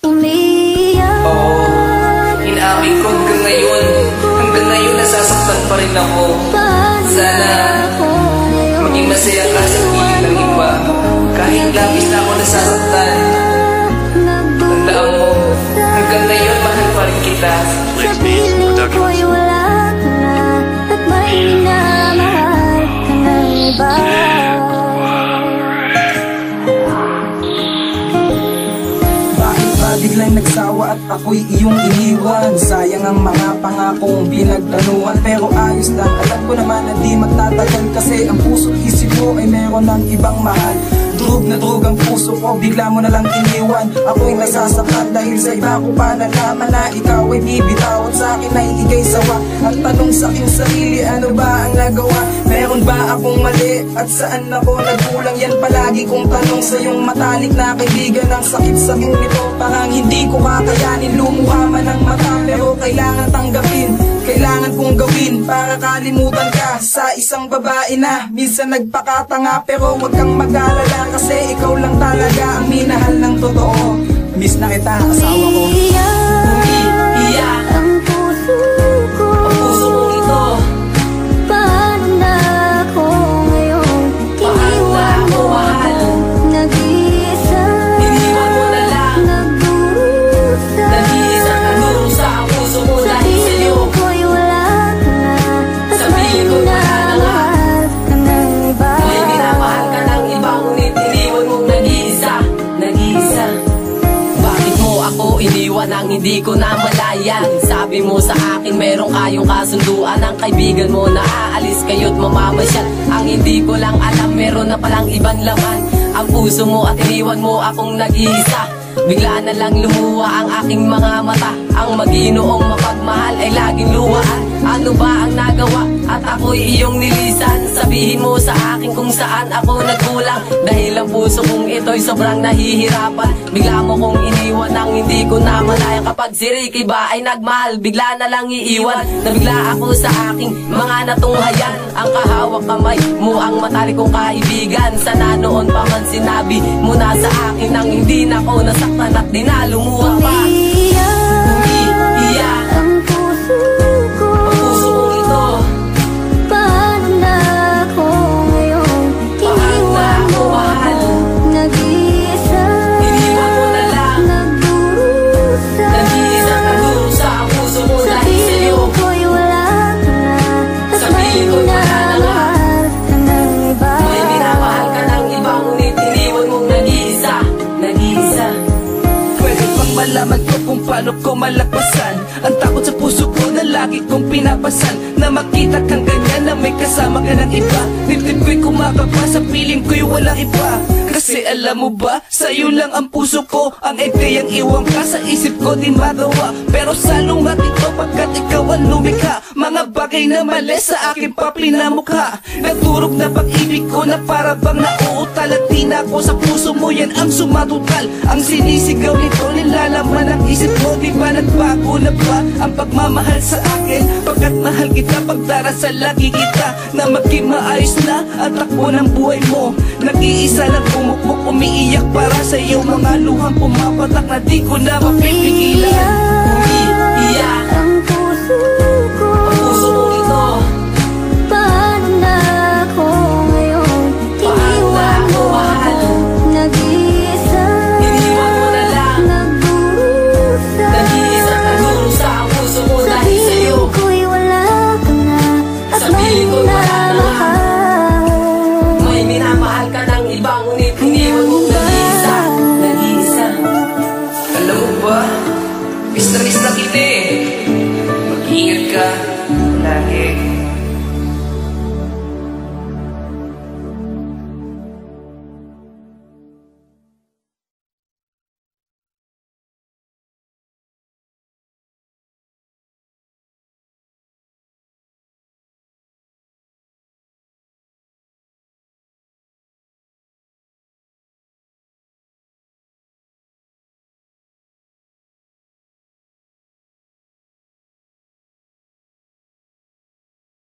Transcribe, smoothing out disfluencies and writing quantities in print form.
Oo, inamin ko hanggang ngayon nasasaktan pa rin ako. Sana maging masaya ka sa piling ng iba. Kahit labis na ako nasasaktan, tandaan mo, hanggang ngayon mahal pa rin kita. Sa piling ko'y wala ka na, at may minamahal ka ng iba. Biglang nagsawa at ako'y iyong iniwan. Sayang ang mga pangakong pinagplanuhan, pero ayos lang. Alam ko naman na di magtatagal, kasi ang puso't isip mo ay meron ng ibang mahal. Drug na drug ang puso ko, bigla mo na lang iniwan. Ako'y nasasaktan dahil sa iba ko pa nalaman na ikaw ay bibitaw at sa akin ay ikay sawa. Ang tanong sa aking sarili, ano ba ang nagawa? Meron ba akong mali at saan ako nagkulang? Yan palagi kong tanong sa iyong matalik na kaibigan. Ang sakit-sakit nito, parang hindi ko kakayanin. Lumuha man ang mata, pero kailangan tanggapin. Kailangan kong gawin para kalimutan ka sa isang babae na minsan nagpakatanga. Pero huwag kang mag-alala, kasi ikaw lang talaga ang minahal ng totoo. Miss na kita, asawa ko. Umiiyak ang puso ko, ang puso kong ito. Paano na ako ngayon? Iniwan mo, nag-iisa. Iniwan mo na lang, nagdurusa. Nag-iisa, nagdurusa ang puso mo dahil sa'yo. Ko'y wala ka na, at may minamahal ka ng iba. May minamahal ka ng iba, ngunit iniwan mong nag-iisa. Nag-iisa. Bakit mo ako iniwan nang hindi ko na malayan? Sabi mo sa akin meron kayong kasunduan. Ang kaibigan mo na aalis kayo't mamamasyal. Ang hindi ko lang alam, meron na palang ibang laman ang puso mo at iniwan mo akong nag-iisa. Bigla na lang lumuha ang aking mga mata. Ang mag-inoong mapagmahal ay laging luhaan. Ano ba ang nagawa at ako'y iyong nilisan? Sabihin mo sa akin kung saan ako nagkulang, dahil ang puso kong ito'y sobrang nahihirapan. Bigla mo kong iniwan nang hindi ko na malaya. Kapag si Ricky ba ay nagmahal, bigla na lang iiwan. Nabigla ako sa aking mga natunghayan. Ang kahawak kamay mo ang matalik kong kaibigan. Sana noon pa man sinabi mo na sa akin nang hindi na ako nasaktan at di na lumuha pa. Umiiyak ang puso ko, ang puso kong ito. Paano na ako ngayon? Iniwan mo, nag-iisa. Iniwan mo na lang, nagdurusa. Nag-iisa, ang puso mo dahil sa'yo. Ko'y wala ka na, at may minamahal ka ng iba. May minamahal ka ng iba, ngunit iniwan mong nag-iisa. Nag-iisa. Pwede bang malaman ko kung paano ko malagpasan ang takot sa puso ko na lagi kong pinapasan? Na makita kang ganyan na may kasama ka ng iba. Dibdib ko'y kumakaba, sa piling ko'y walang iba. Kasi alam mo ba, sa'yo lang ang puso ko. Ang ideyang iwan ka sa isip ko di magawa. Pero salungat ito pagkat ikaw ang lumikha. Mga bagay na mali sa akin pa pinamukha. Nagturog na pag-ibig ko na para bang nauutal. At di na ako sa puso mo, yan ang sumatutal. Ang sinisigaw nito nilalaman ang isip mo. Di ba nagbago na ba ang pagmamahal sa akin? Pagkat mahal kita, pagdarasal lagi kita na maging maayos na at takbo ng buhay mo. Nag-iisa lang pumukpok, umiiyak para sa iyo. Mga luhang pumapatak na di ko na mapipigilan. Umiiyak ang puso ko, ang puso kong ito. Paano na ako ngayon? Iniwan mo, nag-iisa. Iniwan mo na lang, nagdurusa. Nag-iisa, nagdurusa ang puso mo dahil sa'yo. Ko'y wala ka na, at may